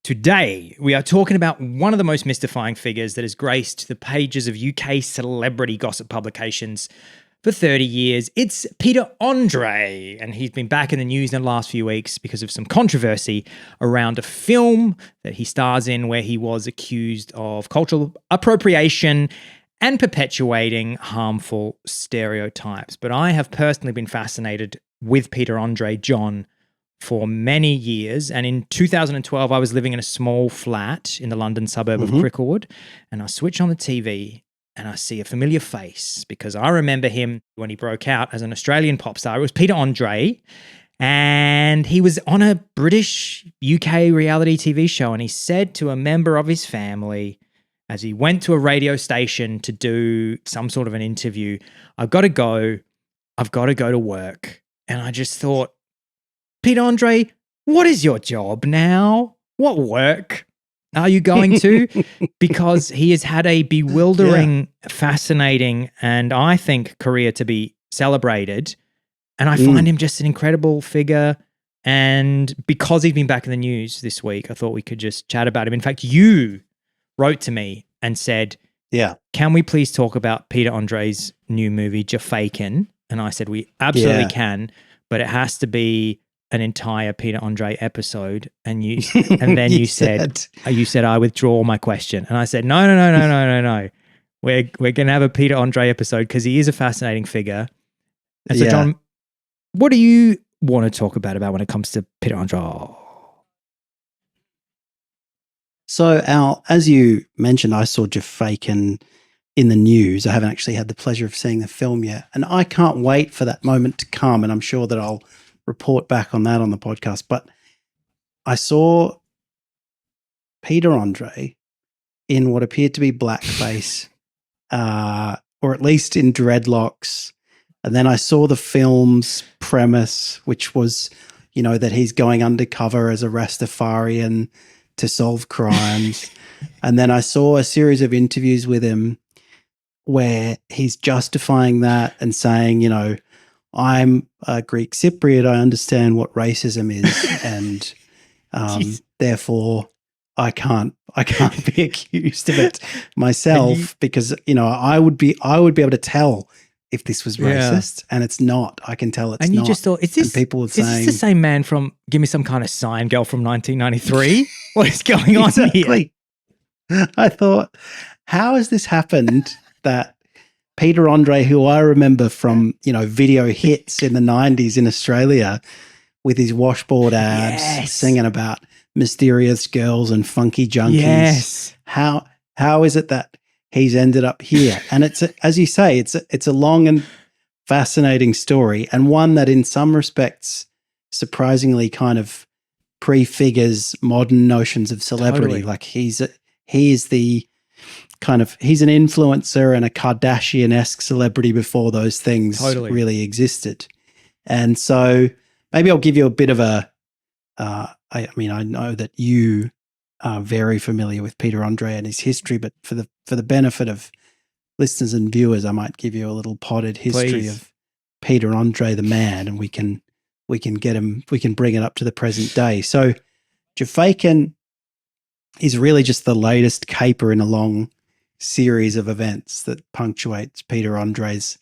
Today, we are talking about one of the most mystifying figures that has graced the pages of UK celebrity gossip publications for 30 years. It's Peter Andre, and he's been back in the news in the last few weeks because of some controversy around a film that he stars in where he was accused of cultural appropriation and perpetuating harmful stereotypes. But I have personally been fascinated with Peter Andre, John, for many years. And in 2012, I was living in a small flat in the London suburb of Cricklewood, and I switch on the TV and I see a familiar face because I remember him when he broke out as an Australian pop star. It was Peter Andre, and he was on a British UK reality TV show, and he said to a member of his family as he went to a radio station to do some sort of an interview, I've got to go to work. And I just thought, Peter Andre, what is your job now? What work are you going to? Because he has had a bewildering, fascinating, and I think career to be celebrated. And I find him just an incredible figure. And because he's been back in the news this week, I thought we could just chat about him. In fact, you wrote to me and said, can we please talk about Peter Andre's new movie, Jafaican? And I said, we absolutely can, but it has to be an entire Peter Andre episode. And you, and then you said, I withdraw my question. And I said, no. We're going to have a Peter Andre episode because he is a fascinating figure. And so, John, what do you want to talk about when it comes to Peter Andre? So, Al, as you mentioned, I saw Jafaican in the news. I haven't actually had the pleasure of seeing the film yet. And I can't wait for that moment to come. And I'm sure that I'll report back on that on the podcast. But I saw Peter Andre in what appeared to be blackface, or at least in dreadlocks. And then I saw the film's premise, which was, that he's going undercover as a Rastafarian to solve crimes. And then I saw a series of interviews with him where he's justifying that and saying, I'm a Greek Cypriot. I understand what racism is, and therefore I can't be accused of it myself because I would be able to tell if this was racist, and it's not. I can tell it's not. And you just thought, is this the same man from Give Me Some Kind of Sign Girl from 1993? What is going on here? I thought, how has this happened that Peter Andre, who I remember from, video hits in the 90s in Australia with his washboard abs, singing about mysterious girls and funky junkies. Yes. How is it that he's ended up here? And it's, as you say, it's a long and fascinating story, and one that in some respects surprisingly kind of prefigures modern notions of celebrity. Totally. Like he's an influencer and a Kardashian-esque celebrity before those things really existed. And so maybe I'll give you a bit of I know that you are very familiar with Peter Andre and his history, but for the benefit of listeners and viewers, I might give you a little potted history of Peter Andre the man, and we can bring it up to the present day. So Jafaican is really just the latest caper in a long series of events that punctuates Peter Andre's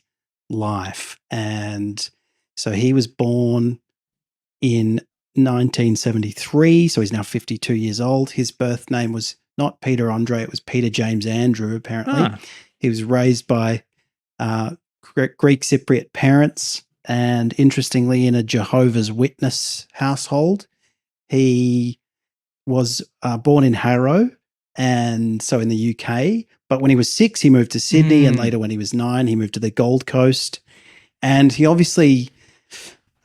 life. And so he was born in 1973, so he's now 52 years old. His birth name was not Peter Andre, it was Peter James Andrew, apparently. He was raised by Greek Cypriot parents, and interestingly, in a Jehovah's Witness household. He was born in Harrow, and so in the UK. But when he was 6, he moved to Sydney, and later when he was 9, he moved to the Gold Coast. And he obviously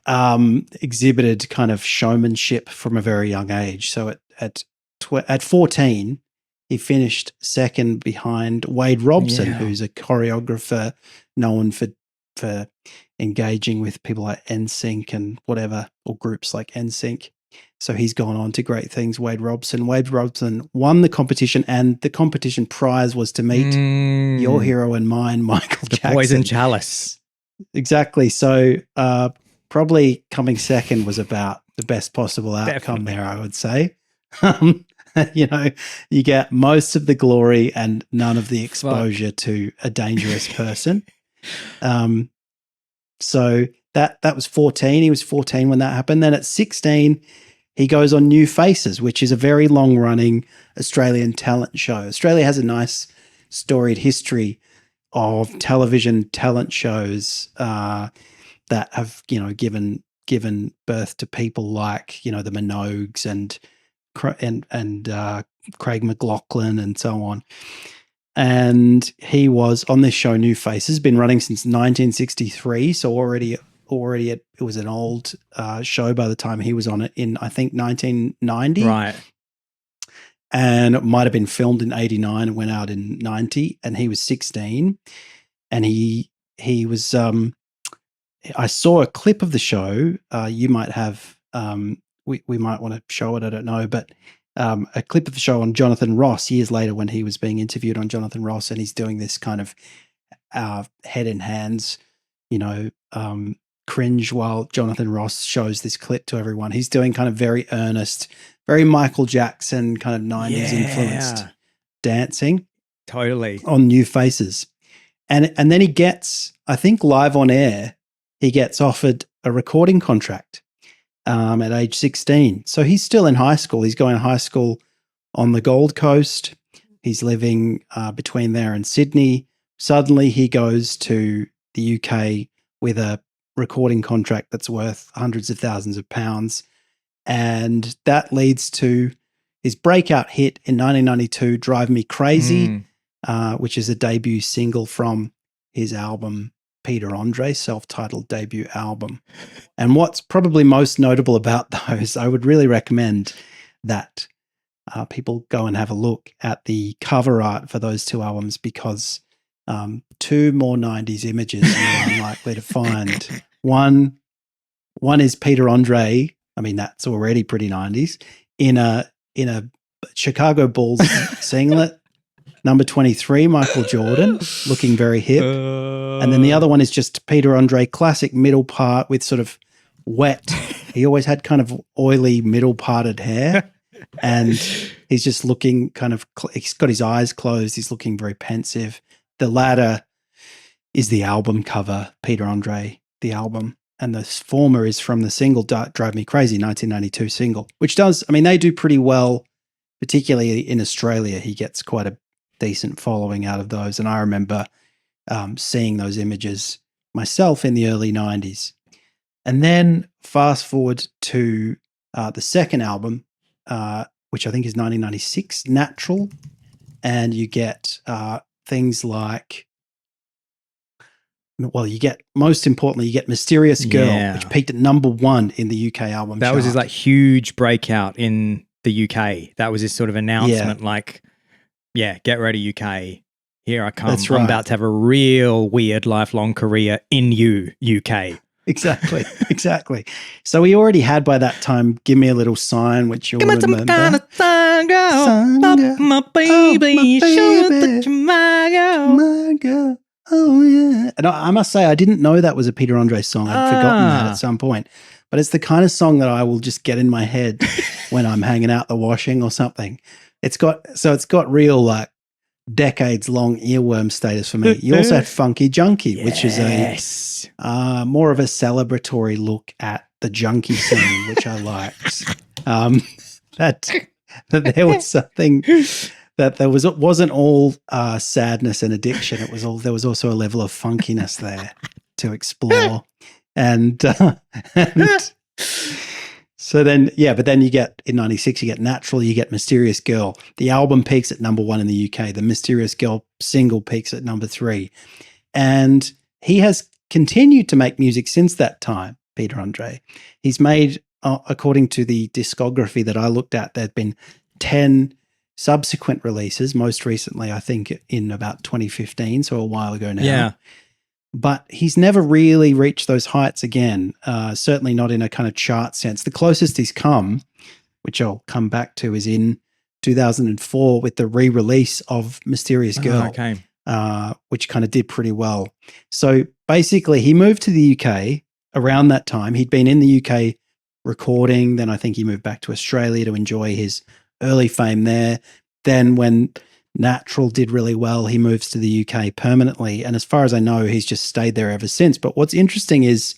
exhibited kind of showmanship from a very young age. So at 14, he finished second behind Wade Robson, who's a choreographer known for engaging with people like NSYNC and whatever, or groups like NSYNC. So he's gone on to great things, Wade Robson. Wade Robson won the competition, and the competition prize was to meet your hero and mine, Michael Jackson. The Poison Chalice. Exactly. So probably coming second was about the best possible outcome there, I would say. You know, you get most of the glory and none of the exposure to a dangerous person. So that was 14. He was 14 when that happened. Then at 16, he goes on New Faces, which is a very long-running Australian talent show. Australia has a nice storied history of television talent shows that have, you know, given birth to people like, you know, the Minogues and Craig McLachlan and so on. And he was on this show, New Faces, been running since 1963. So already it was an old show by the time he was on it in, I think, 1990. Right. And it might have been filmed in 89 and went out in 90. And he was 16. And he was, I saw a clip of the show. You might have, we might want to show it, I don't know, but a clip of the show on Jonathan Ross years later when he was being interviewed on Jonathan Ross, and he's doing this kind of head in hands, you know, cringe while Jonathan Ross shows this clip to everyone. He's doing kind of very earnest, very Michael Jackson kind of 90s influenced dancing. Totally. On New Faces. And then he gets, I think live on air, he gets offered a recording contract at age 16. So he's still in high school. He's going to high school on the Gold Coast. He's living between there and Sydney. Suddenly he goes to the UK with a recording contract that's worth hundreds of thousands of pounds. And that leads to his breakout hit in 1992, Drive Me Crazy, which is a debut single from his album Peter Andre, self-titled debut album. And what's probably most notable about those, I would really recommend that people go and have a look at the cover art for those two albums, because two more 90s images you're unlikely to find. One is Peter Andre, I mean, that's already pretty 90s, in a Chicago Bulls singlet, number 23, Michael Jordan, looking very hip. And then the other one is just Peter Andre, classic middle part with sort of wet. He always had kind of oily middle parted hair. And he's just looking kind of, he's got his eyes closed. He's looking very pensive. The latter is the album cover, Peter Andre, the album. And the former is from the single Drive Me Crazy, 1992 single, which does, I mean, they do pretty well, particularly in Australia. He gets quite a decent following out of those. And I remember seeing those images myself in the early 90s. And then fast forward to the second album, which I think is 1996, Natural. And you get things like, well, you get, most importantly, you get Mysterious Girl, which peaked at number 1 in the UK album chart. That was his like huge breakout in the UK. That was his sort of announcement, like, get ready, UK. Here I come. That's right. I'm about to have a real weird lifelong career in UK. Exactly. So he already had by that time Give Me a Little Sign, which you'll remember. Some kind of sign, girl. My baby. Show that you're my girl. Oh, yeah. And I must say, I didn't know that was a Peter Andre song. I'd forgotten that at some point. But it's the kind of song that I will just get in my head when I'm hanging out the washing or something. It's got real like decades long earworm status for me. You also had Funky Junkie, which is a more of a celebratory look at the junkie scene, which I liked. That there was something that there wasn't all sadness and addiction. There was also a level of funkiness there to explore. And so then, but then you get, in 96, you get Natural, you get Mysterious Girl. The album peaks at number 1 in the UK. The Mysterious Girl single peaks at number 3. And he has continued to make music since that time, Peter Andre. He's made, according to the discography that I looked at, there have been 10 subsequent releases, most recently, I think, in about 2015, so a while ago now. Yeah. But he's never really reached those heights again, certainly not in a kind of chart sense. The closest he's come, which I'll come back to, is in 2004 with the re-release of Mysterious Girl, which kind of did pretty well. So basically, he moved to the UK around that time. He'd been in the UK recording, then I think he moved back to Australia to enjoy his early fame there. Then when Natural did really well, he moves to the UK permanently. And as far as I know, he's just stayed there ever since. But what's interesting is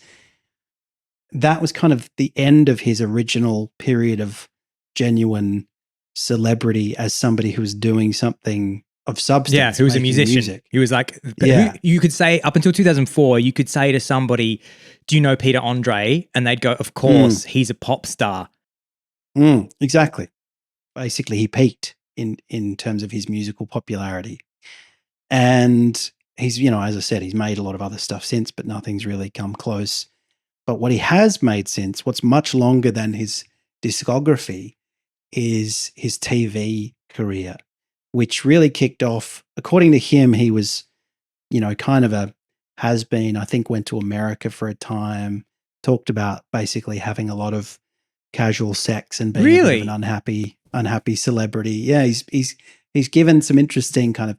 that was kind of the end of his original period of genuine celebrity as somebody who was doing something of substance. Yeah, who was a musician. Music. He was like, Yeah. you could say up until 2004, you could say to somebody, do you know Peter Andre? And they'd go, of course, he's a pop star. Exactly. Basically, he peaked in terms of his musical popularity. And he's, as I said, he's made a lot of other stuff since, but nothing's really come close. But what he has made since, what's much longer than his discography, is his TV career, which really kicked off. According to him, he was, kind of a has-been. I think went to America for a time, talked about basically having a lot of casual sex and being a bit of an unhappy celebrity. Yeah, he's given some interesting kind of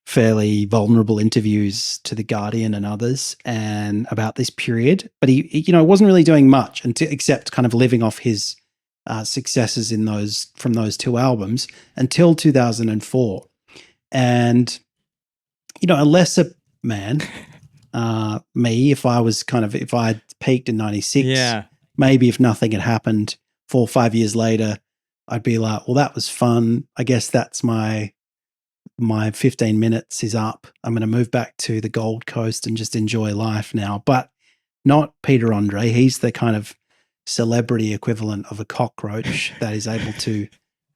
fairly vulnerable interviews to The Guardian and others and about this period. But he wasn't really doing much except kind of living off his successes from those two albums until 2004. And, a lesser man, me, if I had peaked in 96, maybe if nothing had happened 4 or 5 years later, I'd be like, well, that was fun. I guess that's my 15 minutes is up. I'm going to move back to the Gold Coast and just enjoy life now. But not Peter Andre. He's the kind of celebrity equivalent of a cockroach that is able to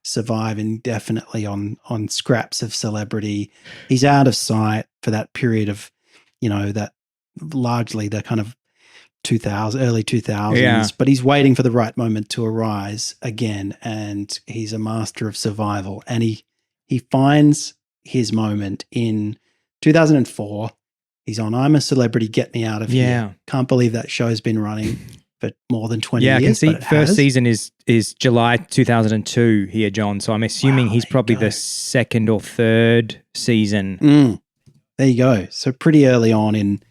survive indefinitely on scraps of celebrity. He's out of sight for that period of, that largely the kind of early 2000s, but he's waiting for the right moment to arise again. And he's a master of survival. And he finds his moment in 2004. He's on I'm a Celebrity, Get Me Out of Here. Can't believe that show's been running for more than 20 years. I can see first season is July 2002 here, John. So I'm assuming he's probably the second or third season. There you go. So pretty early on in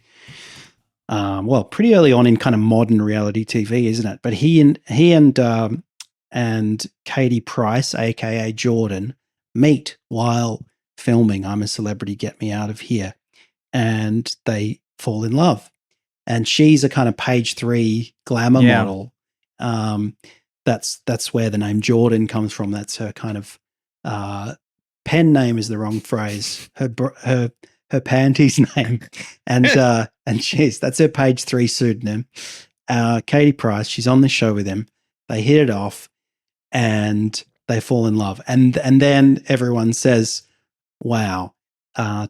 kind of modern reality TV, isn't it? But he and Katie Price, aka Jordan, meet while filming I'm a Celebrity, Get Me Out of Here, and they fall in love. And she's a kind of page 3 glamour model. That's where the name Jordan comes from. That's her kind of pen name is the wrong phrase. Her panties name, and that's her page 3 pseudonym. Katie Price. She's on the show with him. They hit it off, and they fall in love. And then everyone says, "Wow,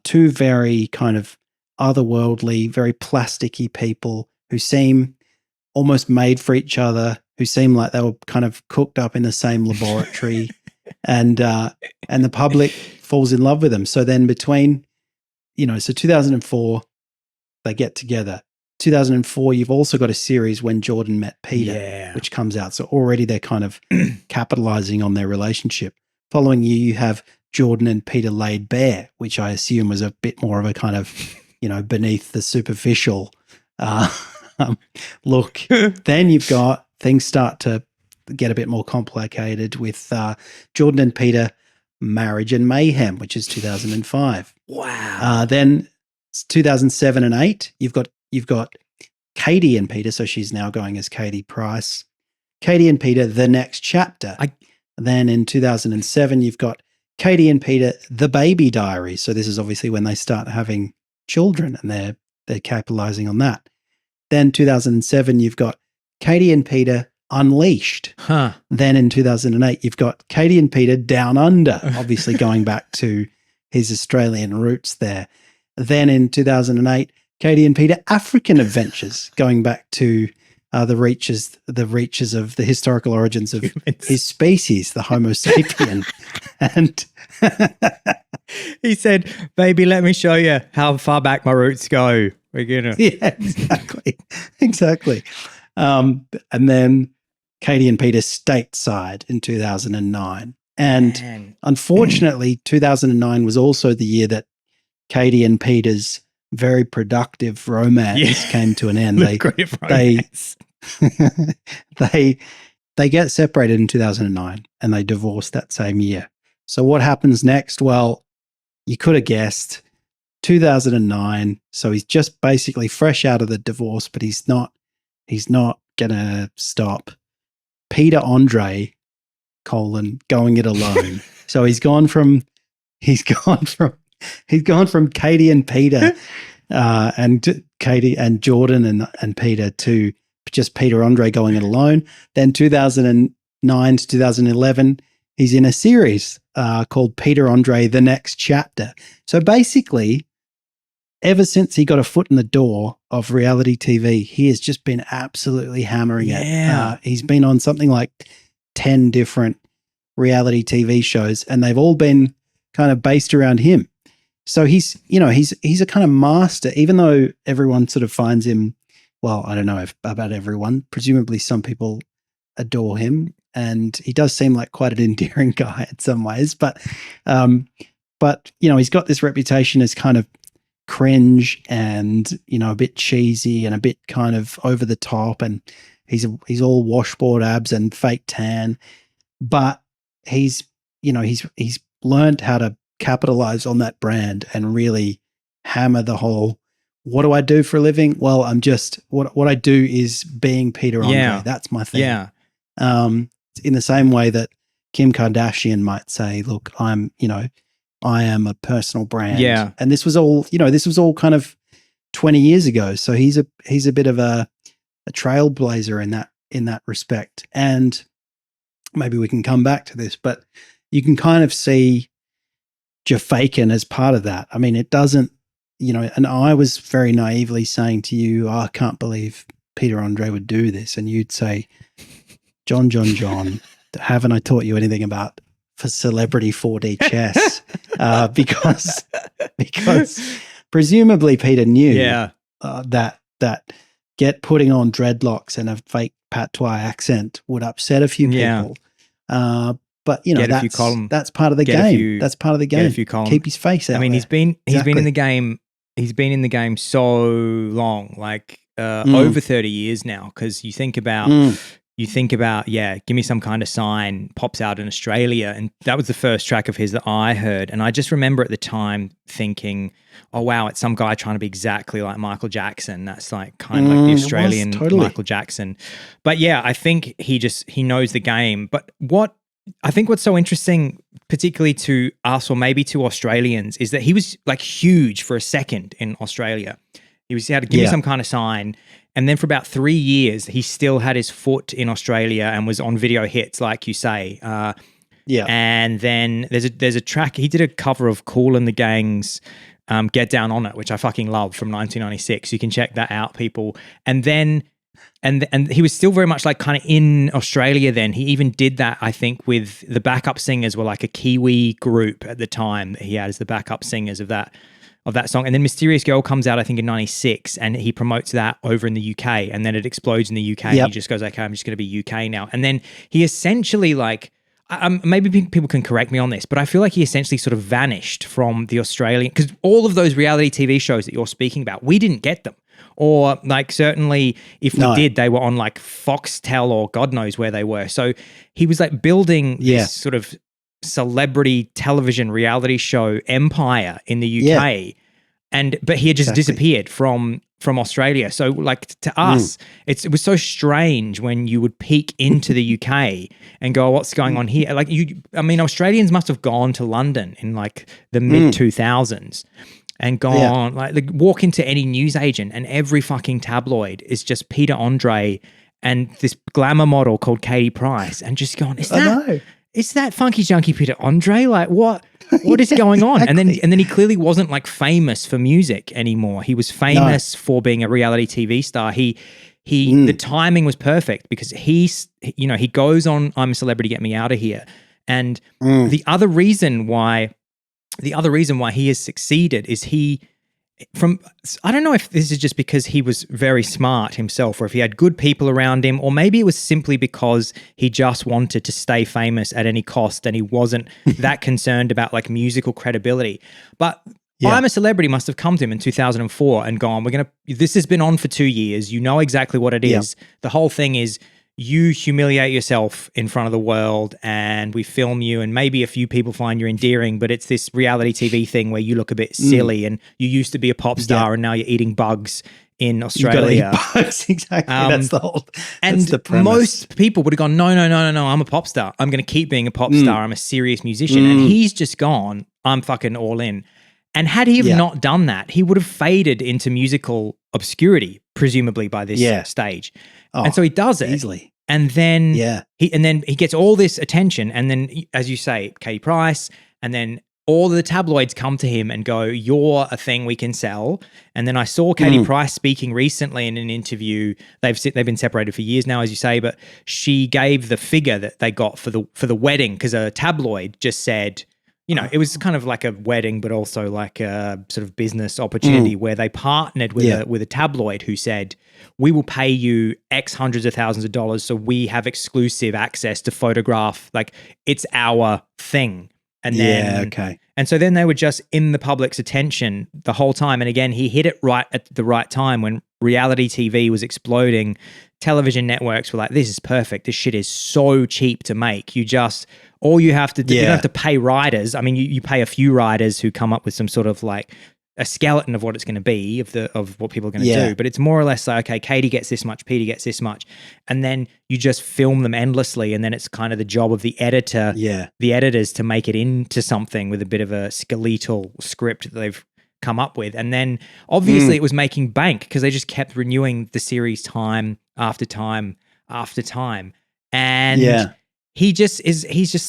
two very kind of otherworldly, very plasticky people who seem almost made for each other, who seem like they were kind of cooked up in the same laboratory." and the public falls in love with them. So then between 2004, they get together. 2004, you've also got a series When Jordan Met Peter, which comes out. So already they're kind of capitalizing on their relationship. Following year, you have Jordan and Peter Laid Bare, which I assume was a bit more of a kind of, beneath the superficial look. Then you've got things start to get a bit more complicated with Jordan and Peter Marriage and Mayhem, which is 2005. Wow. Then 2007 and 8, you've got Katie and Peter, so she's now going as Katie Price. Katie and Peter, The Next Chapter. Then in 2007, you've got Katie and Peter, The Baby Diary. So this is obviously when they start having children, and they're capitalizing on that. Then 2007, you've got Katie and Peter, Unleashed. Then in 2008, you've got Katie and Peter, Down Under, obviously going back to his Australian roots there. Then in 2008, Katie and Peter, African Adventures, going back to the reaches of the historical origins of his species, the Homo sapien. And he said, "Baby, let me show you how far back my roots go. We're gonna." Yeah, exactly. And then Katie and Peter, Stateside in 2009. And unfortunately, 2009 was also the year that Katie and Peter's very productive romance came to an end. They they get separated in 2009 and they divorce that same year. So what happens next? Well, you could have guessed 2009. So he's just basically fresh out of the divorce, but he's not going to stop. Peter Andre, going it alone. So he's gone from Katie and Peter and Katie and Jordan and Peter to just Peter Andre going it alone. Then 2009 to 2011, he's in a series called Peter Andre: The Next Chapter. So basically, ever since he got a foot in the door of reality TV, he has just been absolutely hammering it. He's been on something like 10 different reality TV shows, and they've all been kind of based around him. So he's a kind of master, even though everyone sort of finds him, well, I don't know about everyone. Presumably some people adore him, and he does seem like quite an endearing guy in some ways. But he's got this reputation as kind of cringe and, a bit cheesy and a bit kind of over the top, and he's all washboard abs and fake tan. But he's learned how to capitalize on that brand and really hammer the whole, what do I do for a living? Well, I'm just, what I do is being Peter Andre. Yeah. That's my thing. Yeah. In the same way that Kim Kardashian might say, look, I am a personal brand. Yeah. And this was all kind of 20 years ago. So he's a bit of a trailblazer in that respect. And maybe we can come back to this, but you can kind of see Jafaican as part of that. I mean, it doesn't, and I was very naively saying to you, I can't believe Peter Andre would do this. And you'd say, John, haven't I taught you anything about for celebrity 4D chess? Because presumably Peter knew that putting on dreadlocks and a fake patois accent would upset a few people. But that's part of the game. That's part of the game. Keep his face out. I mean, there. he's been in the game. He's been in the game so long, like over 30 years now. Because you think about, give me some kind of sign pops out in Australia, and that was the first track of his that I heard. And I just remember at the time thinking, oh wow, it's some guy trying to be exactly like Michael Jackson. That's like kind of like the Australian Michael Jackson. But yeah, I think he knows the game. But what's so interesting, particularly to us or maybe to Australians, is that he was like huge for a second in Australia. He had to give me some kind of sign. And then for about 3 years, he still had his foot in Australia and was on video hits, like you say. And then there's a track, he did a cover of Kool and the Gang's Get Down On It, which I fucking love, from 1996. You can check that out, people. And then And he was still very much like kind of in Australia then. He even did that, I think, with the backup singers were like a Kiwi group at the time that he had as the backup singers of that song. And then Mysterious Girl comes out, I think, in 96, and he promotes that over in the UK, and then it explodes in the UK. Yep. He just goes, okay, I'm just going to be UK now. And then he essentially like, maybe people can correct me on this, but I feel like he essentially sort of vanished from the Australian, because all of those reality TV shows that you're speaking about, we didn't get them. Or like certainly if we did, they were on like Foxtel or God knows where they were. So he was like building this sort of celebrity television reality show empire in the UK. But he had just disappeared from Australia. So like to us, it was so strange when you would peek into the UK and go, what's going on here? Like Australians must have gone to London in like the mid 2000s. And gone, like walk into any newsagent and every fucking tabloid is just Peter Andre and this glamour model called Katie Price, and just gone, is that funky junkie Peter Andre? Like what is going on? Exactly. And then he clearly wasn't like famous for music anymore. He was famous for being a reality TV star. The timing was perfect because he goes on I'm a Celebrity, Get Me Out of Here. And the other reason why he has succeeded is I don't know if this is just because he was very smart himself, or if he had good people around him, or maybe it was simply because he just wanted to stay famous at any cost and he wasn't that concerned about like musical credibility. But I'm a Celebrity must have come to him in 2004 and gone, this has been on for 2 years. You know exactly what it is. The whole thing is, you humiliate yourself in front of the world and we film you and maybe a few people find you endearing, but it's this reality TV thing where you look a bit silly and you used to be a pop star and now you're eating bugs in Australia. Exactly. That's the whole. And the premise. Most people would have gone, no. I'm a pop star. I'm going to keep being a pop star. I'm a serious musician. And he's just gone, I'm fucking all in. And had he not done that, he would have faded into musical obscurity, presumably by this stage. Oh, and so he does it easily. And then he gets all this attention. And then, as you say, Katie Price, and then all the tabloids come to him and go, you're a thing we can sell. And then I saw Katie Price speaking recently in an interview. They've been separated for years now, as you say, but she gave the figure that they got for the wedding, because a tabloid just said, you know, it was kind of like a wedding, but also like a sort of business opportunity where they partnered with a tabloid who said, we will pay you X hundreds of thousands of dollars so we have exclusive access to photograph. Like, it's our thing. And then, and so then they were just in the public's attention the whole time. And again, he hit it right at the right time when reality TV was exploding. Television networks were like, this is perfect. This shit is so cheap to make. All you have to do, you don't have to pay writers. I mean, you pay a few writers who come up with some sort of like a skeleton of what it's going to be, of what people are going to do. But it's more or less like, okay, Katie gets this much, Peter gets this much. And then you just film them endlessly. And then it's kind of the job of the editor, the editors, to make it into something with a bit of a skeletal script that they've come up with. And then obviously it was making bank because they just kept renewing the series time after time after time. And he's just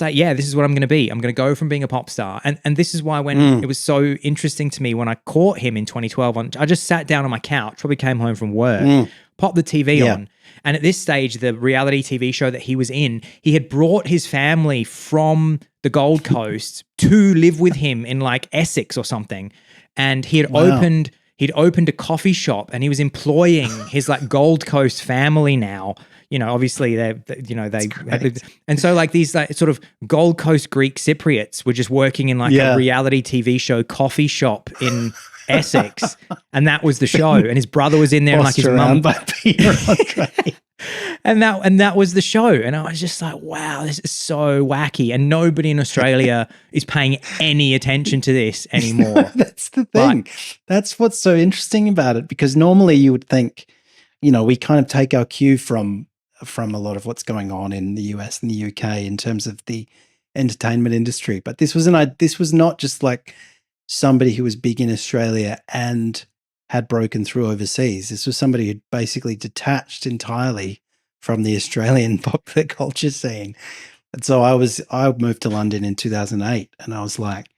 like, this is what I'm going to be. I'm going to go from being a pop star. And this is why when it was so interesting to me when I caught him in 2012, I just sat down on my couch, probably came home from work, popped the TV on. And at this stage, the reality TV show that he was in, he had brought his family from the Gold Coast to live with him in like Essex or something. And he had opened a coffee shop and he was employing his like Gold Coast family now. You know, obviously and so like these like sort of Gold Coast Greek Cypriots were just working in like a reality TV show coffee shop in Essex, and that was the show. And his brother was in there, and like his mum, by Peter Andre. and that was the show. And I was just like, wow, this is so wacky, and nobody in Australia is paying any attention to this anymore. That's the thing. That's what's so interesting about it, because normally you would think, you know, we kind of take our cue from a lot of what's going on in the US and the UK in terms of the entertainment industry. But this was not just like somebody who was big in Australia and had broken through overseas. This was somebody who basically detached entirely from the Australian popular culture scene. And so I moved to London in 2008 and I was like,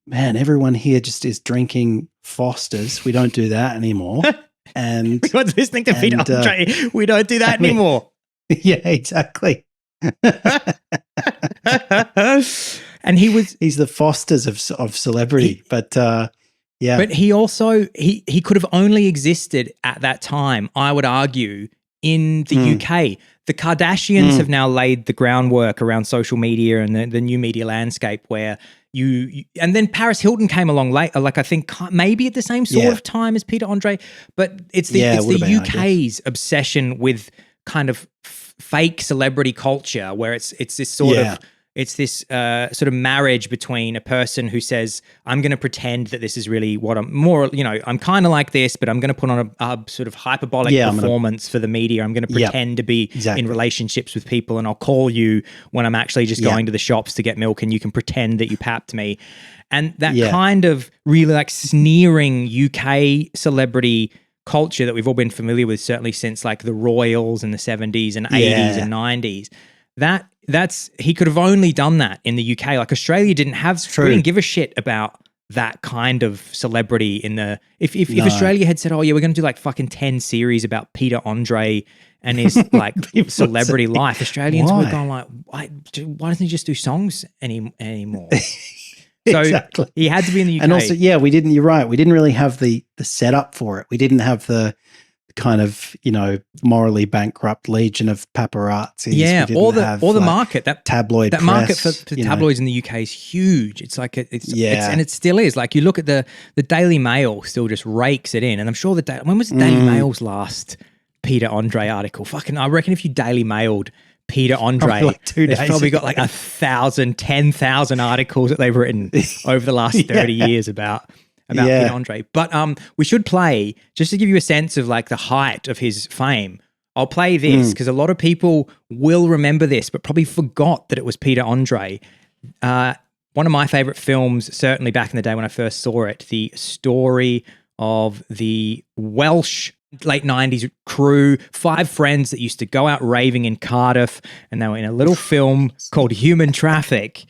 man, everyone here just is drinking Fosters. We don't do that anymore. And everyone's listening to Peter Andre. We don't do that anymore. Yeah, exactly. And he's the Fosters of celebrity, but But he also he could have only existed at that time, I would argue, in the UK. The Kardashians have now laid the groundwork around social media and the new media landscape where you and then Paris Hilton came along later, like I think maybe at the same sort of time as Peter Andre, but it's the UK's obsession with kind of fake celebrity culture where it's this sort of sort of marriage between a person who says, I'm going to pretend that this is really what I'm more, you know, I'm kind of like this, but I'm going to put on a sort of hyperbolic performance for the media. I'm going to pretend to be in relationships with people, and I'll call you when I'm actually just going to the shops to get milk, and you can pretend that you papped me. And that kind of really like sneering UK celebrity culture that we've all been familiar with, certainly since like the Royals in the 70s and 80s and 90s, that's he could have only done that in the UK. Like Australia didn't have, we didn't give a shit about that kind of celebrity in the, if Australia had said, oh yeah, we're going to do like fucking 10 series about Peter Andre and his like celebrity life, Australians were going like, why doesn't he just do songs anymore? So he had to be in the UK. And also, you're right. We didn't really have the setup for it. We didn't have the kind of, you know, morally bankrupt legion of paparazzi. Yeah, or the market, that tabloid that press, market for tabloids in the UK is huge. It's like and it still is. Like you look at the Daily Mail still just rakes it in, and I'm sure when was the Daily Mail's last Peter Andre article. Fucking, I reckon if you Daily Mailed Peter Andre, like 2 days it's probably got ago. like 1,000, 10,000 articles that they've written over the last 30 years about Peter Andre. But we should play, just to give you a sense of like the height of his fame. I'll play this because a lot of people will remember this, but probably forgot that it was Peter Andre. One of my favorite films, certainly back in the day when I first saw it, the story of the Welsh late 90s crew, 5 friends that used to go out raving in Cardiff, and they were in a little film called Human Traffic.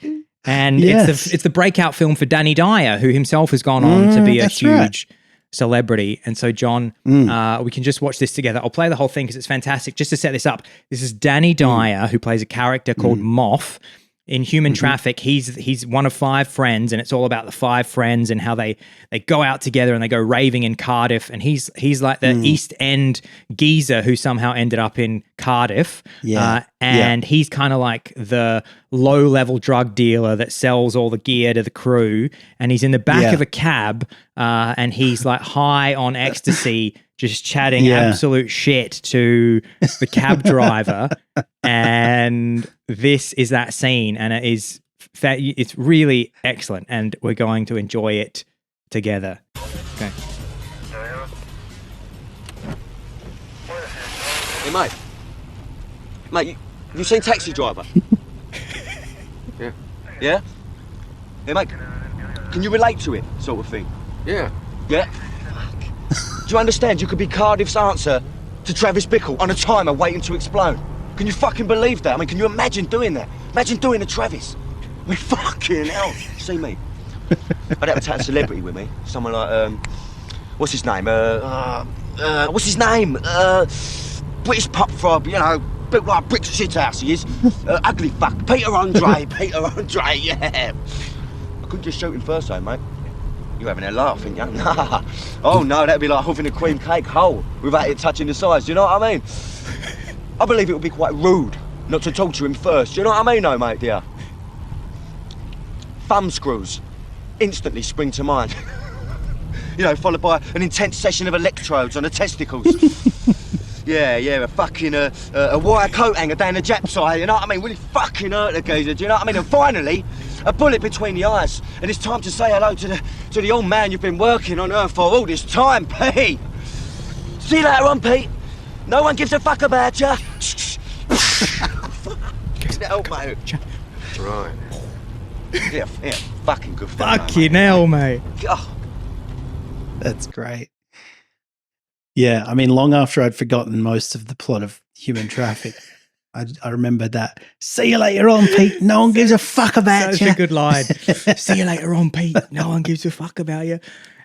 And it's the breakout film for Danny Dyer, who himself has gone on to be a huge celebrity. And so, John, we can just watch this together. I'll play the whole thing because it's fantastic. Just to set this up, this is Danny Dyer, who plays a character called Moth. In Human Traffic, he's one of 5 friends, and it's all about the 5 friends and how they go out together and they go raving in Cardiff. And he's like the East End geezer who somehow ended up in Cardiff. And he's kind of like the low-level drug dealer that sells all the gear to the crew. And he's in the back of a cab, and he's like high on ecstasy, just chatting absolute shit to the cab driver. And this is that scene, and it's really excellent, and we're going to enjoy it together. Okay. Hey, mate. Mate, you seen Taxi Driver? Yeah. Yeah? Hey, mate, can you relate to it, sort of thing? Yeah. Yeah? Do you understand? You could be Cardiff's answer to Travis Bickle on a timer waiting to explode. Can you fucking believe that? I mean, can you imagine doing that? Imagine doing a Travis. I mean, fucking hell. See me. I'd have to take a celebrity with me. Someone like, what's his name? British pop frog, you know, built like a brick shit house he is. Ugly fuck. Peter Andre, yeah. I couldn't just shoot him first though, mate. You're having a laugh, ain't you? Nah. Oh no, that'd be like huffing a cream cake whole without it touching the sides, do you know what I mean? I believe it would be quite rude not to talk to him first. Do you know what I mean, though, mate, dear? Thumb screws instantly spring to mind. You know, followed by an intense session of electrodes on the testicles. Yeah, a fucking a wire coat hanger down the Jap's eye, you know what I mean? Really fucking hurt the geezer, do you know what I mean? And finally, a bullet between the eyes, and it's time to say hello to the old man you've been working on Earth for all this time, Pete. See you later on, Pete. No one gives a fuck about you. Hell, mate. Right. Yeah, fucking good fun. Fucking hell, mate. God. That's great. Yeah, I mean, long after I'd forgotten most of the plot of Human Traffic, I remembered that. See you later on, Pete. No one gives a fuck about you. That's a good line. See you later on, Pete. No one gives a fuck about you.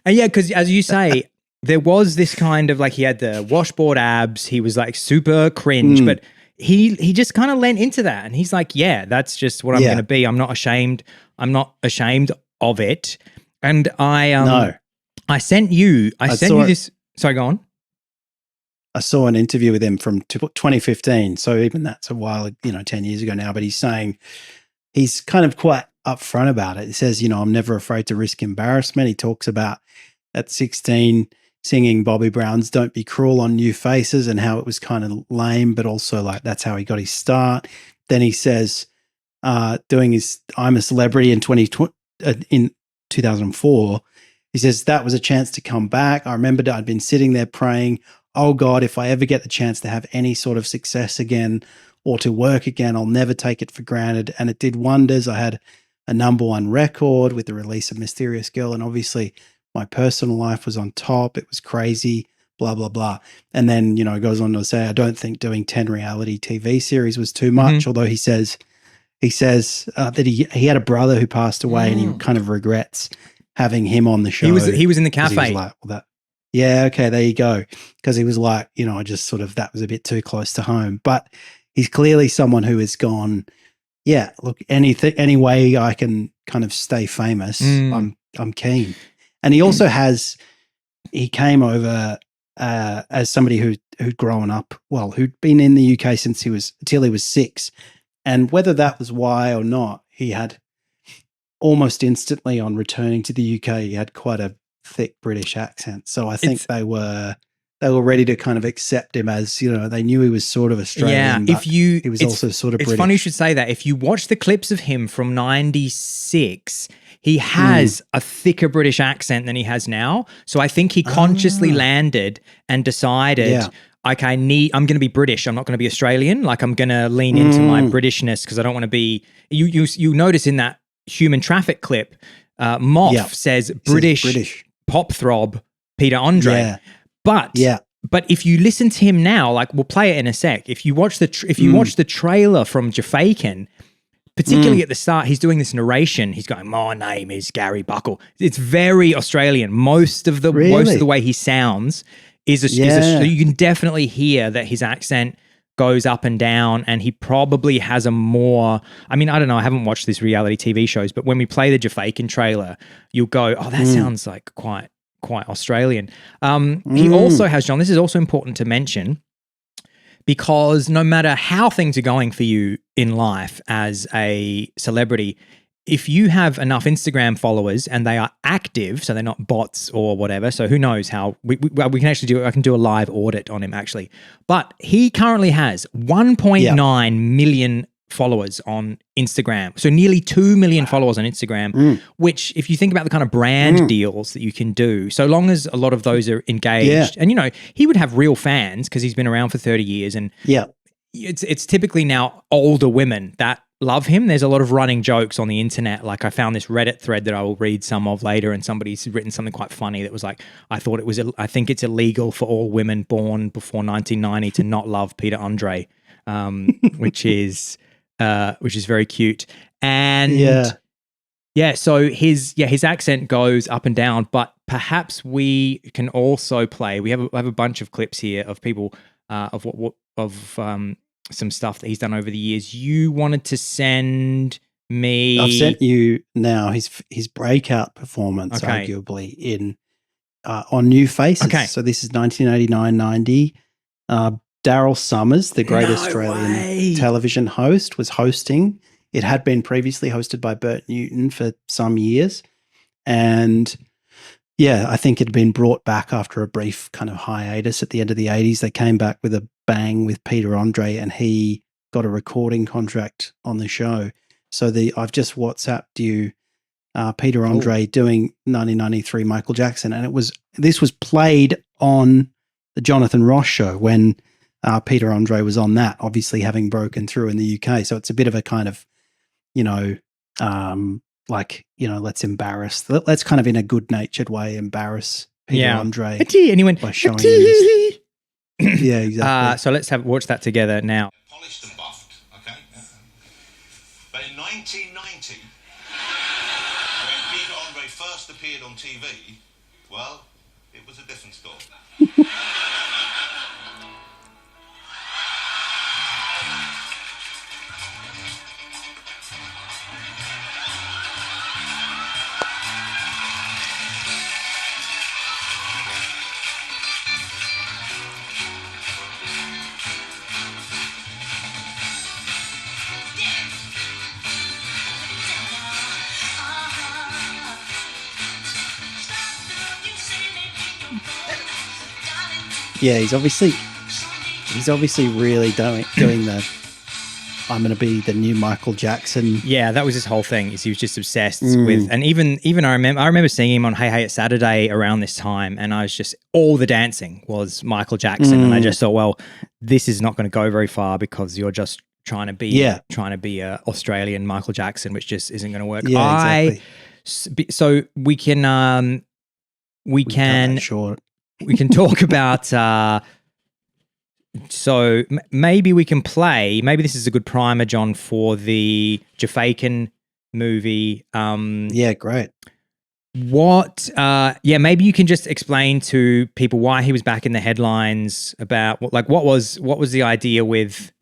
And yeah, because as you say, there was this kind of like, he had the washboard abs. He was like super cringe, but he just kind of lent into that. And he's like, yeah, that's just what I'm going to be. I'm not ashamed. I'm not ashamed of it. And I sent you this. Sorry, go on. I saw an interview with him from 2015. So even that's a while, 10 years ago now, but he's saying he's kind of quite upfront about it. He says, I'm never afraid to risk embarrassment. He talks about at 16 singing Bobby Brown's Don't Be Cruel on New Faces and how it was kind of lame, but also like that's how he got his start. Then he says doing his I'm a Celebrity in 2004, he says that was a chance to come back. I remembered I'd been sitting there praying, oh God, if I ever get the chance to have any sort of success again or to work again, I'll never take it for granted. And it did wonders. I had a #1 record with the release of Mysterious Girl, and obviously my personal life was on top. It was crazy, blah, blah, blah. And then, goes on to say, I don't think doing 10 reality TV series was too much, although he says that he had a brother who passed away and he kind of regrets having him on the show. He was in the cafe. Yeah, okay, there you go. Because he was like, I just sort of, that was a bit too close to home. But he's clearly someone who has gone, yeah, look, any way I can kind of stay famous, I'm keen. And he also he came over as somebody who'd grown up, who'd been in the UK until he was 6. And whether that was why or not, he had almost instantly on returning to the UK, he had quite a thick British accent. So I think they were they were ready to kind of accept him as, you know, they knew he was sort of Australian. Yeah, but he was also sort of It's British. funny you should say that. If you watch the clips of him from 96, he has a thicker British accent than he has now. So I think he consciously landed and decided, okay, I'm going to be British. I'm not going to be Australian. Like, I'm going to lean into my Britishness because I don't want to be. You notice in that human traffic clip, Moff says British pop throb Peter Andre. Yeah. But if you listen to him now, like, we'll play it in a sec. If you watch the trailer from Jafaican, particularly at the start, he's doing this narration. He's going, "My name is Gary Buckle." It's very Australian. Most of the way he sounds is so you can definitely hear that his accent goes up and down, and he probably has a more, I mean, I don't know, I haven't watched these reality TV shows, but when we play the Jafaican trailer, you'll go, "Oh, that sounds like quite Australian." He also has, John, this is also important to mention, because no matter how things are going for you in life as a celebrity, if you have enough Instagram followers and they are active, so they're not bots or whatever, so who knows how, we can actually I can do a live audit on him actually. But he currently has 1.9 million followers on Instagram. So nearly 2 million followers on Instagram, which, if you think about the kind of brand deals that you can do, so long as a lot of those are engaged, and, you know, he would have real fans because he's been around for 30 years, and it's typically now older women that love him. There's a lot of running jokes on the internet. Like, I found this Reddit thread that I will read some of later, and somebody's written something quite funny that was like, I think it's illegal for all women born before 1990 to not love Peter Andre, which is very cute. And so his accent goes up and down, but perhaps we can also play. We have a bunch of clips here of people some stuff that he's done over the years. You wanted to send me. I've sent you now his breakout performance, arguably in on New Faces. Okay. So this is 1989-90. Daryl Summers, the great Australian television host, was hosting. It had been previously hosted by Bert Newton for some years. And I think it had been brought back after a brief kind of hiatus at the end of the 80s. They came back with a bang with Peter Andre, and he got a recording contract on the show. So I've just WhatsApped you Peter Andre doing 1993 Michael Jackson. And this was played on the Jonathan Ross show when Peter Andre was on that, obviously having broken through in the UK. So it's a bit of a kind of, let's let's kind of in a good-natured way embarrass Peter Andre by showing him this. Yeah, exactly. So let's watch that together now. Polished and buffed, okay? But in 1990, when Peter Andre first appeared on TV, well, it was a different story. Yeah, he's obviously really doing the I'm going to be the new Michael Jackson. Yeah, that was his whole thing. Is he was just obsessed with, and even I remember seeing him on Hey Hey It's Saturday around this time, and I was just, all the dancing was Michael Jackson, and I just thought, well, this is not going to go very far because you're just trying to be a Australian Michael Jackson, which just isn't going to work. Yeah, exactly. So we can talk about. So maybe we can play. Maybe this is a good primer, John, for the Jafaican movie. Yeah, great. Maybe you can just explain to people why he was back in the headlines. About what was the idea with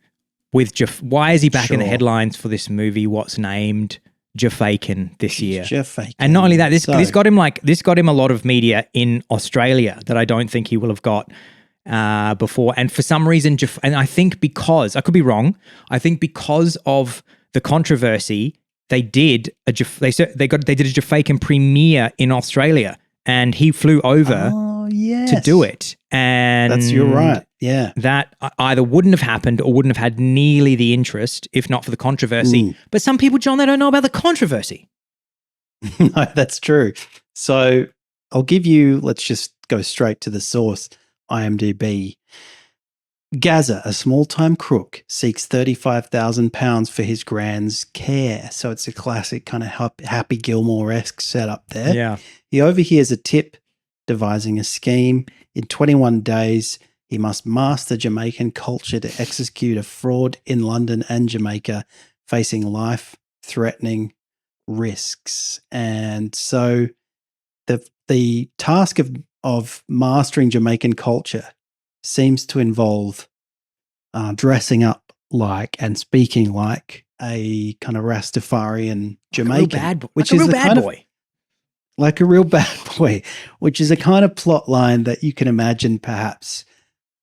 why is he back in the headlines for this movie? What's named Jafaican this year? Jafaican. And not only that, this got him a lot of media in Australia that I don't think he will have got before. And for some reason, and I think because, I could be wrong, I think because of the controversy, they did a Jafaican premiere in Australia, and he flew over yes. to do it. And you're right. Yeah. That either wouldn't have happened or wouldn't have had nearly the interest if not for the controversy. But some people, John, they don't know about the controversy. No, that's true. So I'll give you, let's just go straight to the source, IMDb. Gaza, a small-time crook, seeks £35,000 for his grand's care. So it's a classic kind of Happy Gilmore-esque setup there. Yeah. He overhears a tip, devising a scheme. In 21 days, he must master Jamaican culture to execute a fraud in London and Jamaica, facing life-threatening risks. And so the task of mastering Jamaican culture seems to involve dressing up like and speaking like a kind of Rastafarian Jamaican, which is a bad boy. Like a real bad boy, which is a kind of plot line that you can imagine perhaps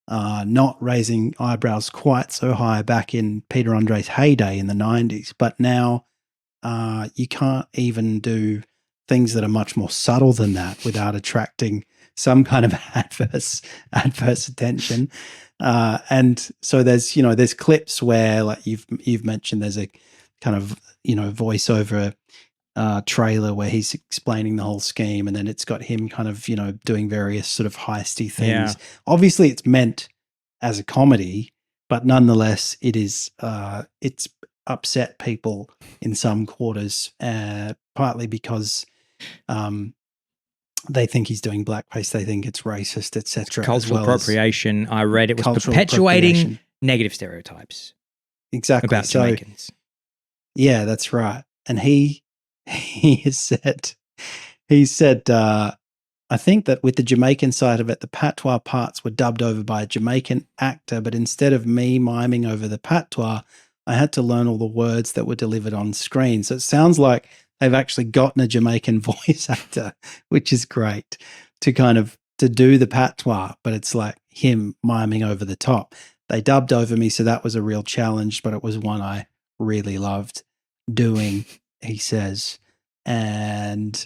not raising eyebrows quite so high back in Peter Andre's heyday in the 90s. But now you can't even do things that are much more subtle than that without attracting some kind of adverse attention. And so there's clips where, like you've mentioned, there's a kind of, voiceover trailer where he's explaining the whole scheme, and then it's got him kind of, doing various sort of heisty things. Yeah. Obviously it's meant as a comedy, but nonetheless it is, it's upset people in some quarters, partly because, they think he's doing blackface. They think it's racist, etc. Cultural appropriation. I read it was perpetuating negative stereotypes. Exactly. About Jamaicans. Yeah, that's right. And he said, I think that with the Jamaican side of it, the patois parts were dubbed over by a Jamaican actor, but instead of me miming over the patois, I had to learn all the words that were delivered on screen. So it sounds like they've actually gotten a Jamaican voice actor, which is great, to do the patois, but it's like him miming over the top. They dubbed over me, so that was a real challenge, but it was one I really loved doing, he says. And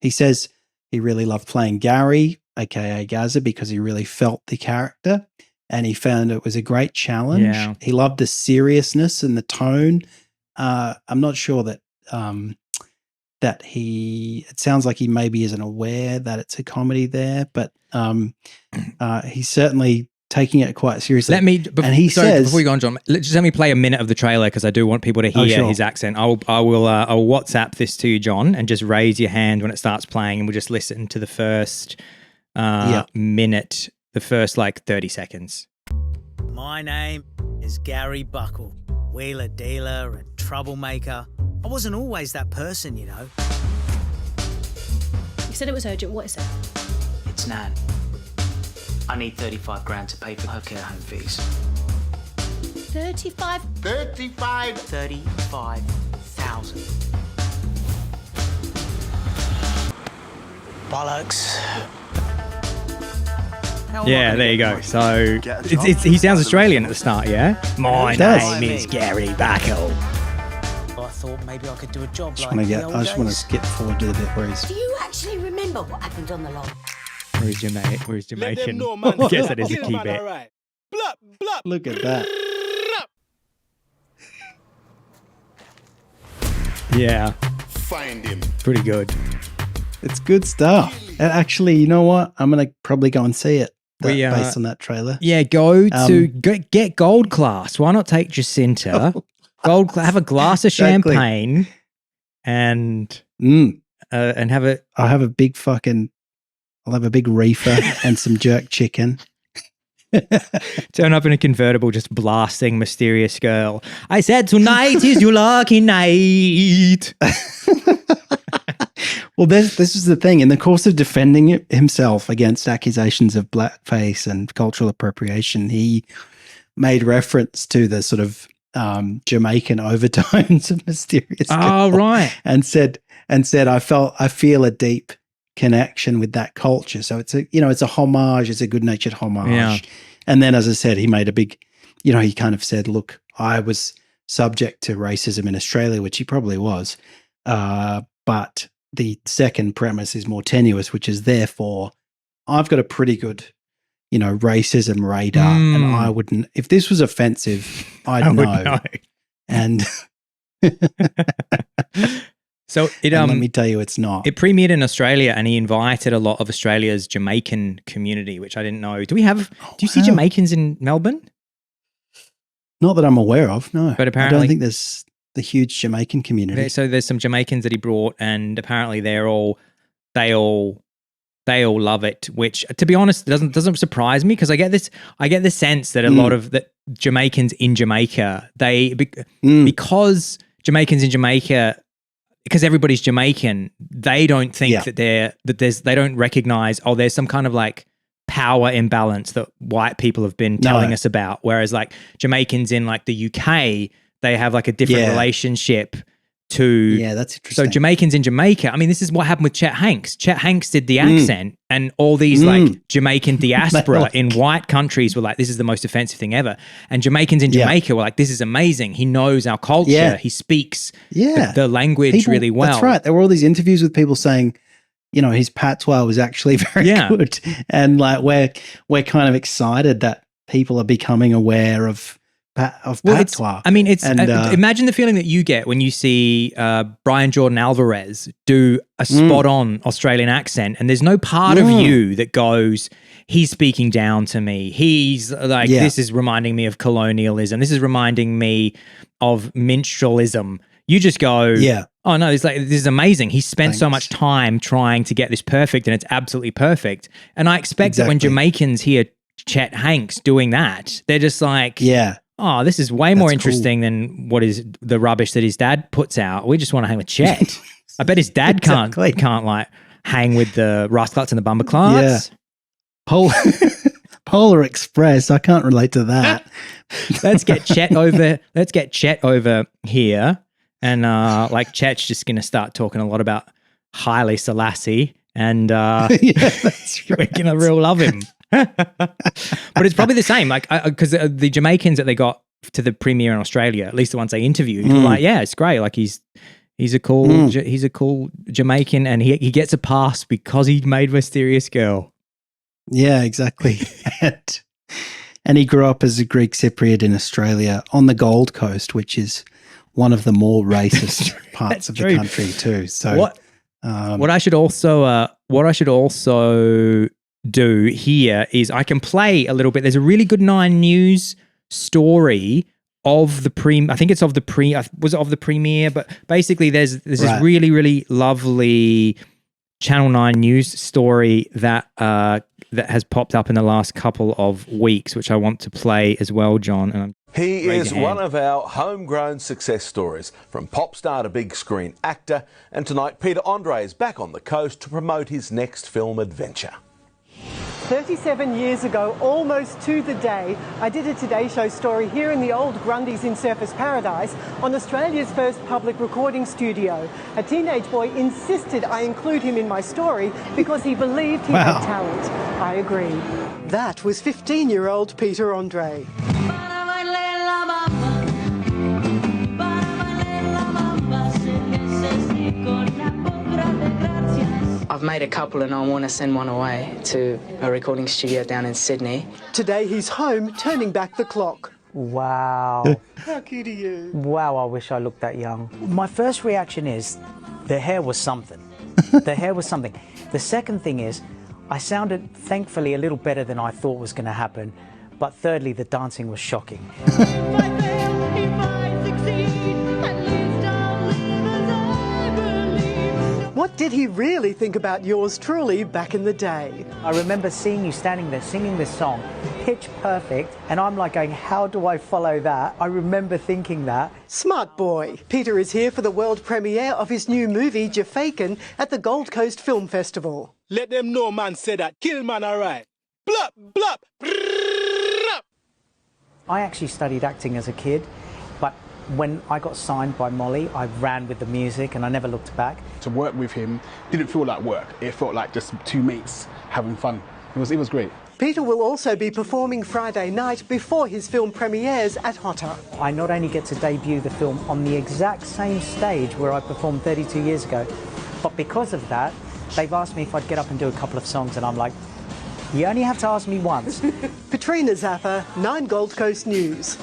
he says he really loved playing Gary, aka Gaza, because he really felt the character, and he found it was a great challenge. Yeah. He loved the seriousness and the tone. I'm not sure that it sounds like he maybe isn't aware that it's a comedy there, but he's certainly taking it quite seriously. Before you go on, John, just let me play a minute of the trailer because I do want people to hear his accent. I will WhatsApp this to you, John, and just raise your hand when it starts playing, and we'll just listen to the first minute, the first 30 seconds. My name is Gary Buckle, wheeler dealer and troublemaker. I wasn't always that person, You said it was urgent. What is it? It's Nan. I need 35 grand to pay for her care home fees. 35? 35,000. Bollocks. Yeah, there you go. So he sounds Australian at the start, yeah? My name is Gary Buckle. I thought maybe I could do a job I just want to skip forward to the bit where he's... Do you actually remember what happened on the log? Where's Jamaican? I guess that is a key bit. Right. Blup, blup. Look at that. Yeah. Find him. Pretty good. It's good stuff. And actually, you know what? I'm going to probably go and see it based on that trailer. Yeah, get gold class. Why not take Jacinta? Have a glass of champagne and have a... I'll have a big reefer and some jerk chicken. Turn up in a convertible just blasting Mysterious Girl. I said tonight is your lucky night. Well, this is the thing. In the course of defending himself against accusations of blackface and cultural appropriation, he made reference to the sort of Jamaican overtones of Mysterious Girl. Oh, right. And said, I feel a deep connection with that culture. So it's a homage. It's a good-natured homage. Yeah. And then, as I said, he made a big, he kind of said, look, I was subject to racism in Australia, which he probably was. But the second premise is more tenuous, which is therefore I've got a pretty good, racism radar, and I wouldn't. If this was offensive, I'd know. And so let me tell you, it's not. It premiered in Australia, and he invited a lot of Australia's Jamaican community, which I didn't know. Do you see Jamaicans in Melbourne? Not that I'm aware of, no. But apparently, I don't think there's the huge Jamaican community. So there's some Jamaicans that he brought, and apparently they all love it. Which, to be honest, doesn't surprise me, because I get the sense that a lot of the Jamaicans in Jamaica, because Jamaicans in Jamaica, because everybody's Jamaican, they don't think they don't recognize, there's some kind of like power imbalance that white people have been telling us about. Whereas like Jamaicans in like the UK, they have like a different relationship to. Yeah, that's interesting. So Jamaicans in Jamaica, I mean, this is what happened with Chet Hanks. Chet Hanks did the accent, and all these like Jamaican diaspora in white countries were like, this is the most offensive thing ever. And Jamaicans in Jamaica were like, this is amazing. He knows our culture. Yeah. He speaks the language really well. That's right. There were all these interviews with people saying, his patois was actually very good. And like, we're kind of excited that people are becoming aware of patois. Imagine the feeling that you get when you see Brian Jordan Alvarez do a spot-on Australian accent, and there's no part of you that goes, he's speaking down to me. He's like, this is reminding me of colonialism. This is reminding me of minstrelsism. You just go, oh no, it's like, this is amazing. He spent so much time trying to get this perfect, and it's absolutely perfect. And I expect that when Jamaicans hear Chet Hanks doing that, they're just like, oh, this is way more interesting than what is the rubbish that his dad puts out. We just want to hang with Chet. I bet his dad can't like hang with the Rascals and the Bumper Clarks. Yeah. Polar Express. I can't relate to that. Let's get Chet over here, and like Chet's just going to start talking a lot about Haile Selassie, and that's right. We're going to real love him. But it's probably the same, like, because the Jamaicans that they got to the premiere in Australia, at least the ones they interviewed, were like, yeah, it's great. Like he's a cool Jamaican, and he gets a pass because he made Mysterious Girl. Yeah, exactly. And he grew up as a Greek Cypriot in Australia on the Gold Coast, which is one of the more racist parts of the country too. So what I should also do here is I can play a little bit. There's a really good 9 News story of the I think it's of the was it of the premiere? But basically there's this really, really lovely Channel 9 News story that has popped up in the last couple of weeks, which I want to play as well, John. He is one of our homegrown success stories, from pop star to big screen actor. And tonight, Peter Andre is back on the coast to promote his next film adventure. 37 years ago, almost to the day, I did a Today Show story here in the old Grundy's in Surfers Paradise on Australia's first public recording studio. A teenage boy insisted I include him in my story because he believed he had talent. I agree. That was 15-year-old Peter Andre. I've made a couple and I want to send one away to a recording studio down in Sydney. Today he's home, turning back the clock. Wow. How cute are you? Wow, I wish I looked that young. My first reaction is the hair was something. The hair was something. The second thing is I sounded, thankfully, a little better than I thought was going to happen. But thirdly, the dancing was shocking. What did he really think about yours truly back in the day? I remember seeing you standing there singing this song, pitch perfect, and I'm like going, how do I follow that? I remember thinking that. Smart boy. Peter is here for the world premiere of his new movie, Jafaican, at the Gold Coast Film Festival. Let them know man say that. Kill man alright. Blup, blup, brrrr. I actually studied acting as a kid, but when I got signed by Molly, I ran with the music and I never looked back. To work with him didn't feel like work. It felt like just two mates having fun. It was great. Peter will also be performing Friday night before his film premieres at Hotter. I not only get to debut the film on the exact same stage where I performed 32 years ago, but because of that, they've asked me if I'd get up and do a couple of songs, and I'm like, You only have to ask me once. Katrina Zappa, 9 Gold Coast News.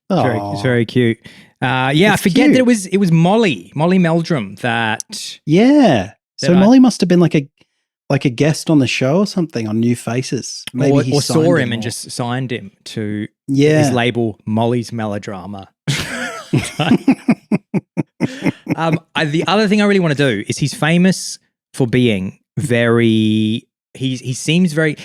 It's very cute. I forget cute. that it was Molly Meldrum that. Yeah. So That Molly must have been like a guest on the show or something on New Faces. Maybe he or signed saw him and or- just signed him to Yeah. his label Molly's Melodrama. The other thing I really want to do is he's famous for being very. He seems very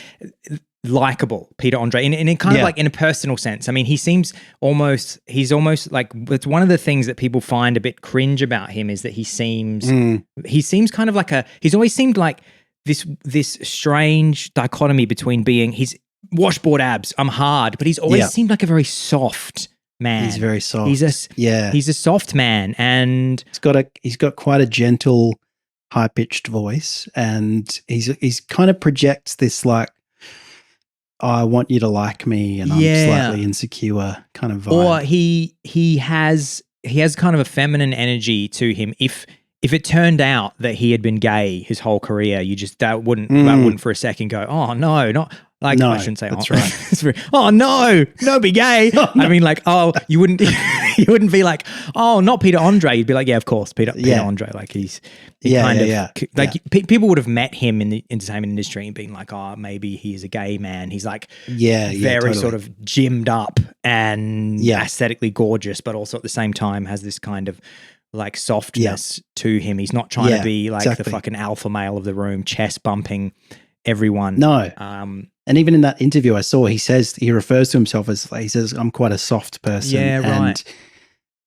likable, Peter Andre, in kind of like in a personal sense. I mean, he's almost like, it's one of the things that people find a bit cringe about him is that he seems kind of like he's always seemed like this strange dichotomy between being his washboard abs, I'm hard, but he's always seemed like a very soft man. He's very soft. He's a soft man, and he's got quite a gentle, high-pitched voice, and he's kind of projects this like, I want you to like me, and I'm slightly insecure kind of vibe. Or he has kind of a feminine energy to him. If it turned out that he had been gay his whole career, that wouldn't for a second go, oh no, not like, no, I shouldn't say that's oh. right. It's very, oh no, don't be gay. Oh, no. I mean, like, oh, you wouldn't be like, oh, not Peter Andre. You'd be like, yeah, of course, Peter Andre. Like people would have met him in the entertainment industry and been like, oh, maybe he's a gay man. He's like, very totally. sort of gymmed up and aesthetically gorgeous, but also at the same time has this kind of like softness to him. He's not trying to be like the fucking alpha male of the room, chest bumping everyone. No. And even in that interview I saw, he refers to himself as, he says, I'm quite a soft person. Yeah, right.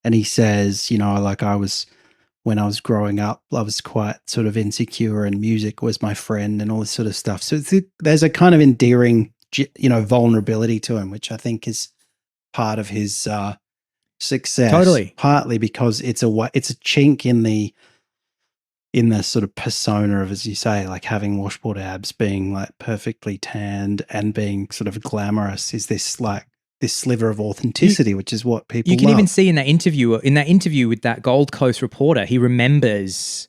And he says, like when I was growing up, I was quite sort of insecure and music was my friend and all this sort of stuff. So there's a kind of endearing, vulnerability to him, which I think is part of his success. Totally. Partly because it's a chink in the sort of persona of, as you say, like having washboard abs, being like perfectly tanned and being sort of glamorous is this sliver of authenticity, which is what people You can love. even see in that interview with that Gold Coast reporter, he remembers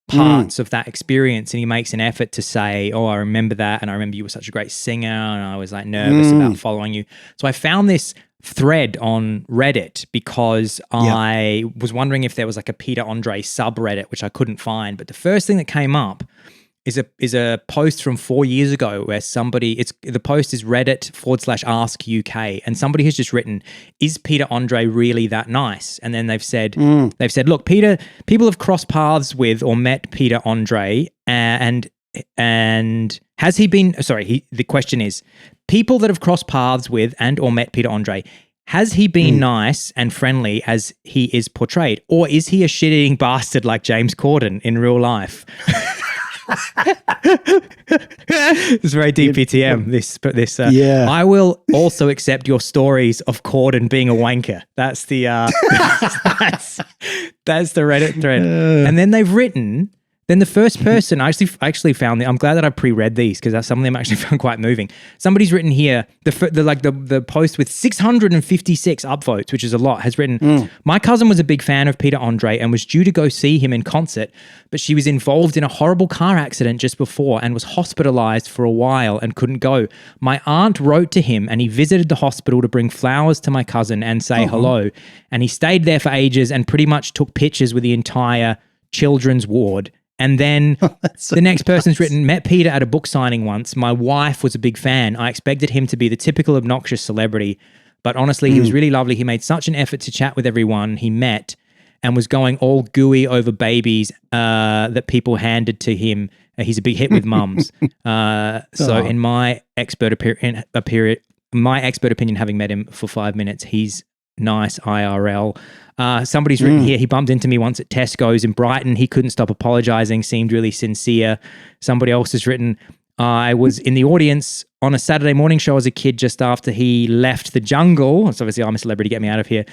parts of that experience and he makes an effort to say, oh, I remember that, and I remember you were such a great singer and I was like nervous about following you. So I found this thread on Reddit because I was wondering if there was like a Peter Andre subreddit, which I couldn't find. But the first thing that came up is a post from 4 years ago where the post is Reddit/ask UK, and somebody has just written, is Peter Andre really that nice? And then they've said, look, people have crossed paths with or met Peter Andre and has he been, the question is, people that have crossed paths with and or met Peter Andre, has he been nice and friendly as he is portrayed? Or is he a shit-eating bastard like James Corden in real life? It's very DPTM. I will also accept your stories of Corden being a wanker. That's the that's the Reddit thread. And then they've written. Then the first person I actually found. I'm glad that I pre-read these because some of them I actually found quite moving. Somebody's written here the post with 656 upvotes, which is a lot, has written, my cousin was a big fan of Peter Andre and was due to go see him in concert, but she was involved in a horrible car accident just before and was hospitalized for a while and couldn't go. My aunt wrote to him and he visited the hospital to bring flowers to my cousin and say hello. And he stayed there for ages and pretty much took pictures with the entire children's ward. And then the next person's written, met Peter at a book signing once. My wife was a big fan. I expected him to be the typical obnoxious celebrity, but honestly, he was really lovely. He made such an effort to chat with everyone he met and was going all gooey over babies that people handed to him. He's a big hit with mums. So in my expert opinion, having met him for 5 minutes, he's nice IRL. Somebody's written here, he bumped into me once at Tesco's in Brighton. He couldn't stop apologizing, seemed really sincere. Somebody else has written, I was in the audience on a Saturday morning show as a kid just after he left the jungle. So obviously I'm a celebrity, get me out of here.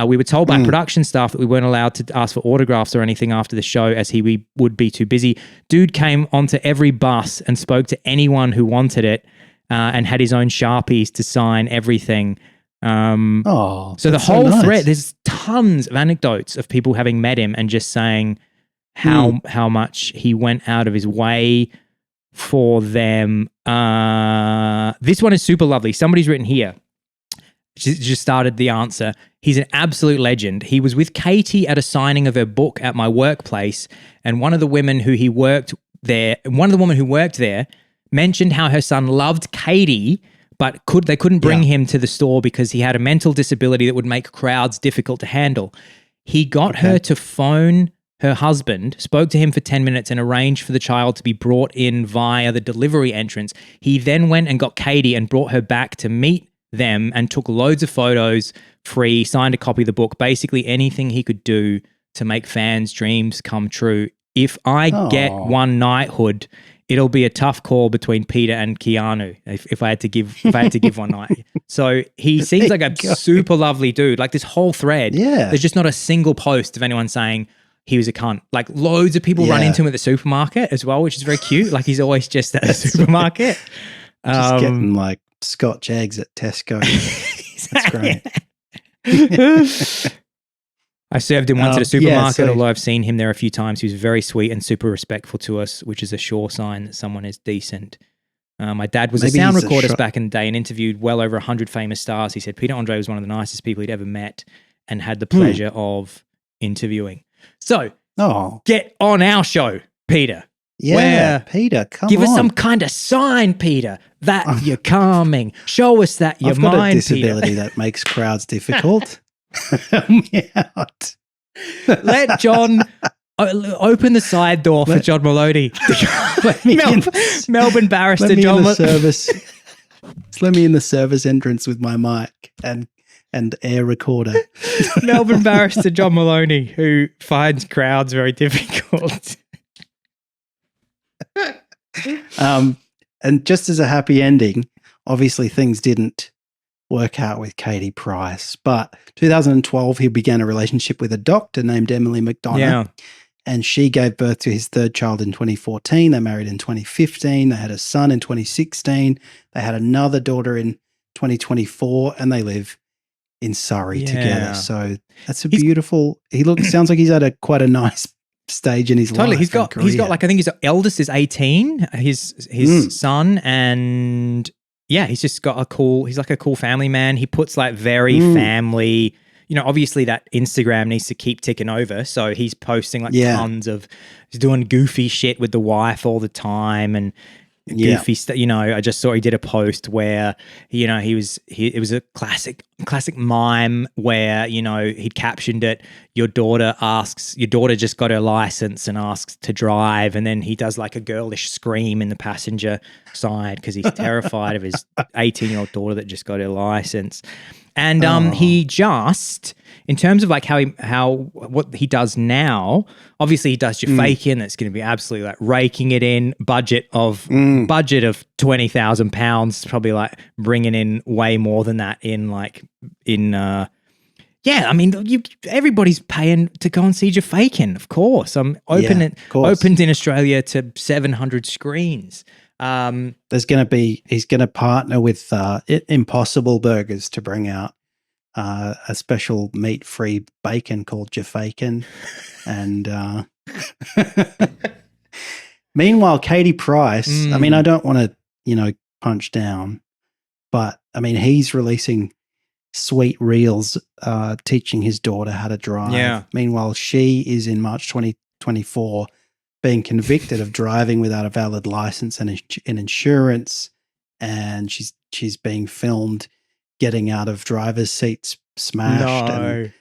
We were told by production staff that we weren't allowed to ask for autographs or anything after the show as we would be too busy. Dude came onto every bus and spoke to anyone who wanted it and had his own Sharpies to sign everything. So the whole thread, there's tons of anecdotes of people having met him and just saying how much he went out of his way for them. This one is super lovely. Somebody's written here. Just started the answer. He's an absolute legend. He was with Katie at a signing of her book at my workplace, and one of the women who worked there mentioned how her son loved Katie, but they couldn't bring him to the store because he had a mental disability that would make crowds difficult to handle. He got her to phone her husband, spoke to him for 10 minutes and arranged for the child to be brought in via the delivery entrance. He then went and got Katie and brought her back to meet them and took loads of photos free, signed a copy of the book, basically anything he could do to make fans' dreams come true. If I get one knighthood, it'll be a tough call between Peter and Keanu if I had to give one night. So he seems like a super lovely dude. Like this whole thread, there's just not a single post of anyone saying he was a cunt. Like loads of people run into him at the supermarket as well, which is very cute. Like he's always just at the supermarket. Just getting like Scotch eggs at Tesco. That's great. I served him once at a supermarket, although I've seen him there a few times. He was very sweet and super respectful to us, which is a sure sign that someone is decent. My dad was a sound recordist back in the day and interviewed well over 100 famous stars. He said Peter Andre was one of the nicest people he'd ever met and had the pleasure of interviewing. So get on our show, Peter. Yeah, Peter, come on. Give us some kind of sign, Peter, that you're calming. Show us that you're mine, Peter. I've got a disability that makes crowds difficult. Help me out. Let John open the side door for John Maloney. Melbourne barrister John Maloney. Let me in the service entrance with my mic and air recorder. Melbourne barrister John Maloney, who finds crowds very difficult. And just as a happy ending, obviously things didn't work out with Katie Price, but 2012 he began a relationship with a doctor named Emily McDonough, and she gave birth to his third child in 2014. They married in 2015. They had a son in 2016. They had another daughter in 2024, and they live in Surrey together. So that's beautiful. Sounds like he's at quite a nice stage in his life. He's got like, I think his eldest is 18, his son, and he's just got he's like a cool family man. He puts like very family, obviously that Instagram needs to keep ticking over. So he's posting like tons of, he's doing goofy shit with the wife all the time and goofy stuff. I just saw he did a post where, it was a classic mime where, he'd captioned it, your daughter just got her license and asks to drive. And then he does like a girlish scream in the passenger side because he's terrified of his 18-year-old daughter that just got her license. And he just, in terms of like what he does now, obviously he does Jafaican. That's going to be absolutely like raking it in. Budget of £20,000, probably like bringing in way more than that everybody's paying to go and see Jafaican, of course. Opened in Australia to 700 screens. He's going to partner with Impossible Burgers to bring out a special meat-free bacon called Jafaican. And meanwhile, Katie Price, I mean, I don't want to, punch down, but I mean, he's releasing sweet reels teaching his daughter how to drive. Yeah. Meanwhile, she is in March 2024 being convicted of driving without a valid license and insurance, and she's being filmed getting out of driver's seats smashed,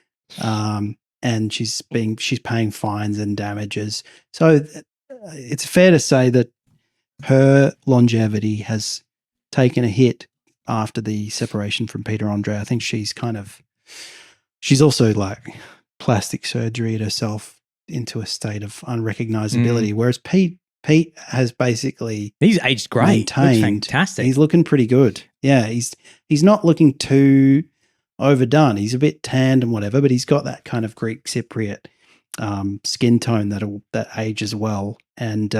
and she's paying fines and damages. So it's fair to say that her longevity has taken a hit after the separation from Peter Andre. I think she's also like plastic surgery herself into a state of unrecognizability, whereas Pete has basically he's aged great, looks fantastic. He's looking pretty good. Yeah, he's not looking too overdone. He's a bit tanned and whatever, but he's got that kind of Greek Cypriot skin tone that ages well, and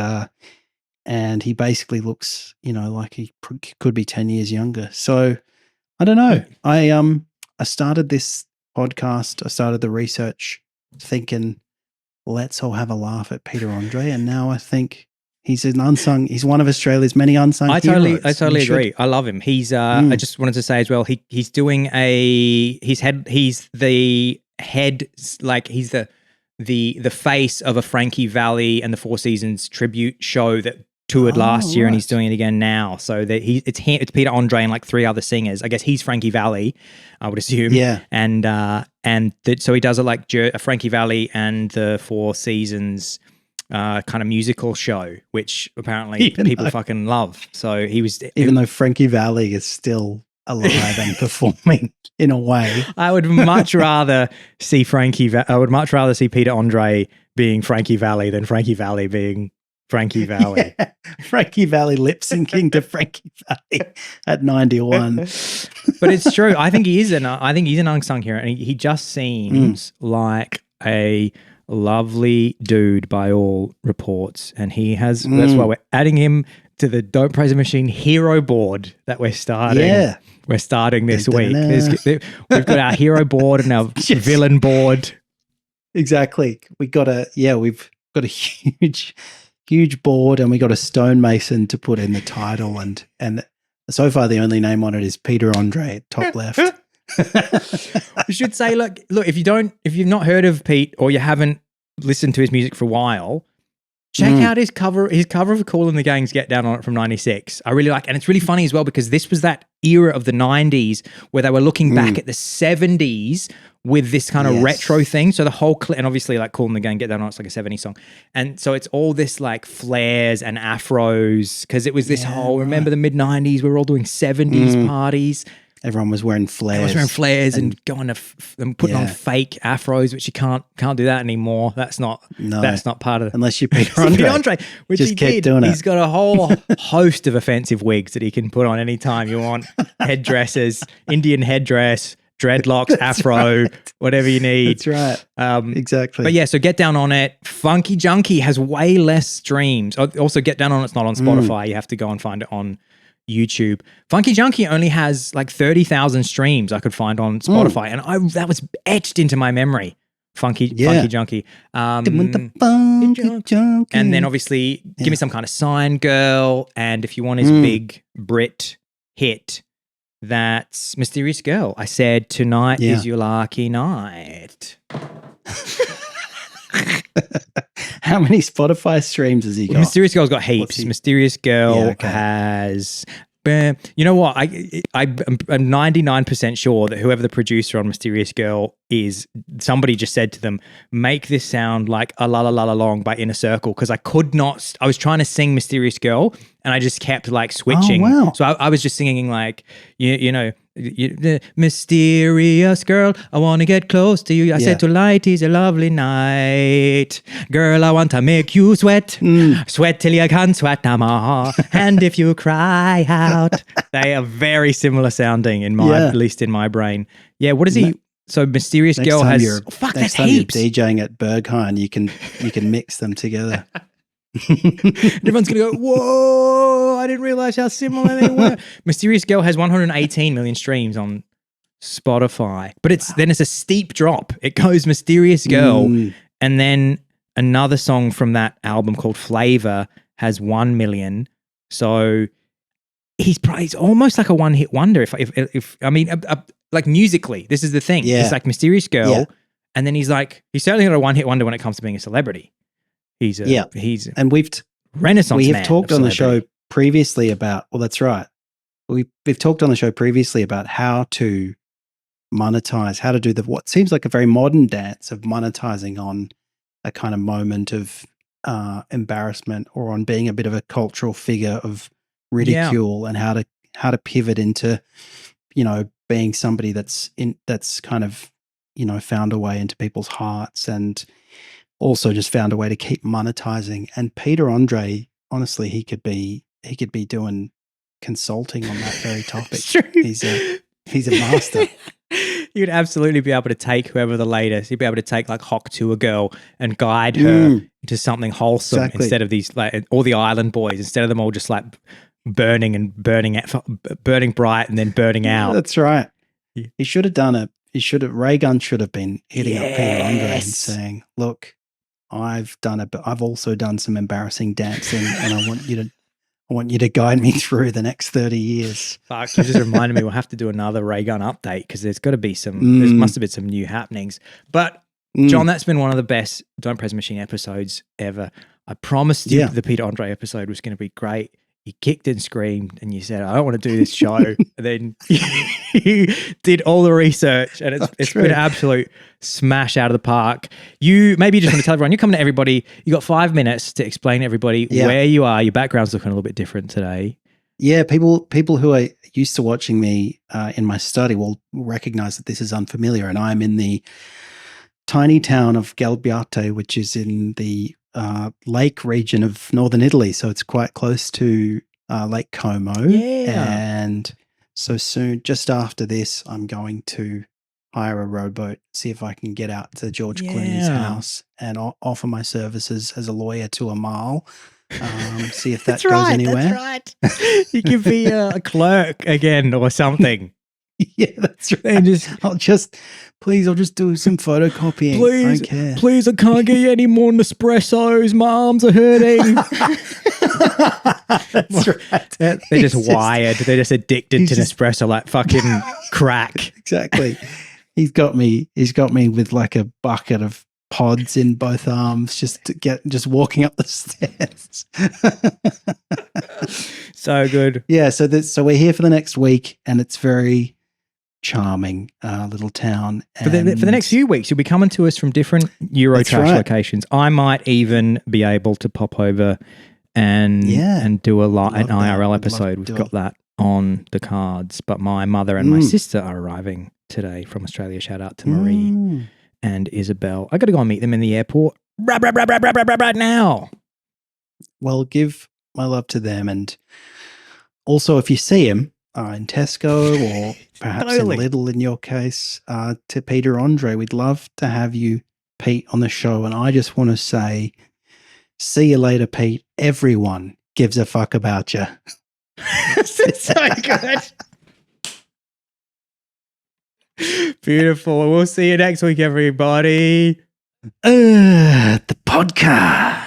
he basically looks like he could be 10 years younger. So I don't know. I started this podcast. I started the research thinking, let's all have a laugh at Peter Andre. And now I think He's an unsung. He's one of Australia's many unsung heroes. I totally agree. I love him. He's. I just wanted to say as well. He's doing He's the head. Like he's the face of a Frankie Valli and the Four Seasons tribute show that toured last year, and he's doing it again now. So that it's Peter Andre and like 3 other singers. I guess he's Frankie Valli, I would assume. Yeah. So he does it like a Frankie Valli and the Four Seasons kind of musical show, which apparently people fucking love. So he was even though Frankie Valli is still alive and performing in a way. I would much rather see I would much rather see Peter Andre being Frankie Valli than Frankie Valli being Frankie Valli. Yeah. Frankie Valli lip syncing to Frankie Valli at 91. But it's true. I think he is an unsung hero, and he just seems like a lovely dude by all reports. And he has that's why we're adding him to the Don't Praise the Machine hero board that we're starting. Yeah. We're starting this week. We've got our hero board and our villain board. Exactly. We've got a huge board, and we got a stonemason to put in the title, and so far the only name on it is Peter Andre, top left. We should say, look, if you've not heard of Pete or you haven't listened to his music for a while, check out his cover of Kool and the Gang's Get Down on It from 96. I really like, and it's really funny as well because this was that era of the 90s where they were looking back at the 70s with this kind of retro thing. So the whole and obviously like Kool and the Gang Get Down on It's like a 70s song. And so it's all this like flares and afros because it was this whole, remember the mid-90s, we were all doing 70s parties. Everyone was wearing flares. Everyone was wearing flares and going to and putting on fake afros, which you can't do that anymore. That's not part of it. Unless you're Peter Andre. Peter Andre, which just he kept did. Doing it. He's got a whole host of offensive wigs that he can put on anytime you want. Headdresses, Indian headdress, dreadlocks, afro, whatever you need. That's right. Exactly. But yeah, so Get Down on It. Funky Junkie has way less streams. Also, Get Down on It's not on Spotify. You have to go and find it on YouTube. Funky Junkie only has like 30,000 streams I could find on Spotify, and that was etched into my memory. Funky Junkie. And then obviously Give Me Some Kind of Sign, Girl, and if you want his big Brit hit, that's Mysterious Girl. I said tonight is your lucky night. How many Spotify streams has he got? Mysterious Girl's got heaps. Mysterious Girl has... you know what? I'm 99% sure that whoever the producer on Mysterious Girl is, somebody just said to them, make this sound like a La La La La Long by Inner Circle, because I was trying to sing Mysterious Girl and I just kept like switching. Oh, wow. So I was just singing like, the mysterious girl, I want to get close to you. I said tonight is a lovely night. Girl, I want to make you sweat. Sweat till you can't sweat no more. And if you cry out. They are very similar sounding at least in my brain. Yeah, what is he? So Mysterious Girl has... Next time you're DJing at Berghain, you can mix them together. Everyone's going to go, whoa, I didn't realize how similar they were. Mysterious Girl has 118 million streams on Spotify, but then it's a steep drop. It goes Mysterious Girl, and then another song from that album called Flavor has 1 million. So he's almost like a one-hit wonder. If I mean, like musically, this is the thing. Yeah. It's like Mysterious Girl, and then he's certainly not a one-hit wonder when it comes to being a celebrity. And we've Renaissance. We have talked on the show previously about. Well, that's right. We've talked on the show previously about how to monetize, how to do what seems like a very modern dance of monetizing on a kind of moment of embarrassment or on being a bit of a cultural figure of ridicule, and how to pivot into, being somebody that's kind of, found a way into people's hearts, and also just found a way to keep monetizing. And Peter Andre, honestly, he could be doing consulting on that very topic. He's a master. You'd absolutely be able to take whoever the latest. You'd be able to take like Hock to a girl and guide her into something wholesome instead of these like all the island boys. Instead of them all just like burning bright and then burning out. That's right. He should have done it. Ray Gunn should have been hitting up Peter Andre and saying, "Look, I've also done some embarrassing dancing, and I want you to guide me through the next 30 years. Fuck, you just reminded me we'll have to do another Ray Gun update because there's got to be there must have been some new happenings. But John, that's been one of the best Don't Press Machine episodes ever. I promised you the Peter Andre episode was going to be great. You kicked and screamed and you said, I don't want to do this show. And then you did all the research and it's been an absolute smash out of the park. You just want to tell everyone, you're coming to everybody. You got 5 minutes to explain to everybody where you are. Your background's looking a little bit different today. Yeah, people who are used to watching me in my study will recognize that this is unfamiliar. And I'm in the tiny town of Galbiate, which is in the lake region of northern Italy. So it's quite close to Lake Como. Yeah. And so soon, just after this, I'm going to hire a rowboat, see if I can get out to George Clooney's house and offer my services as a lawyer to Amal. See if that goes anywhere. That's right. You could be a clerk again or something. Yeah, that's right. And I'll just do some photocopying. Please, I don't care. Please, I can't get you any more Nespressos. My arms are hurting. That's right. They're just wired. They're just addicted to Nespresso like fucking crack. Exactly. He's got me with like a bucket of pods in both arms just walking up the stairs. So good. Yeah, so we're here for the next week and it's very charming little town. For the next few weeks, you'll be coming to us from different Eurotrash locations. I might even be able to pop over and do an IRL episode. We've got that on the cards. But my mother and my sister are arriving today from Australia. Shout out to Marie and Isabel. I got to go and meet them in the airport right now. Well, give my love to them. And also, if you see him in Tesco or perhaps in Lidl in your case, to Peter Andre, we'd love to have you, Pete, on the show. And I just want to say, see you later, Pete. Everyone gives a fuck about you. It's so good. Beautiful. We'll see you next week, everybody. The podcast.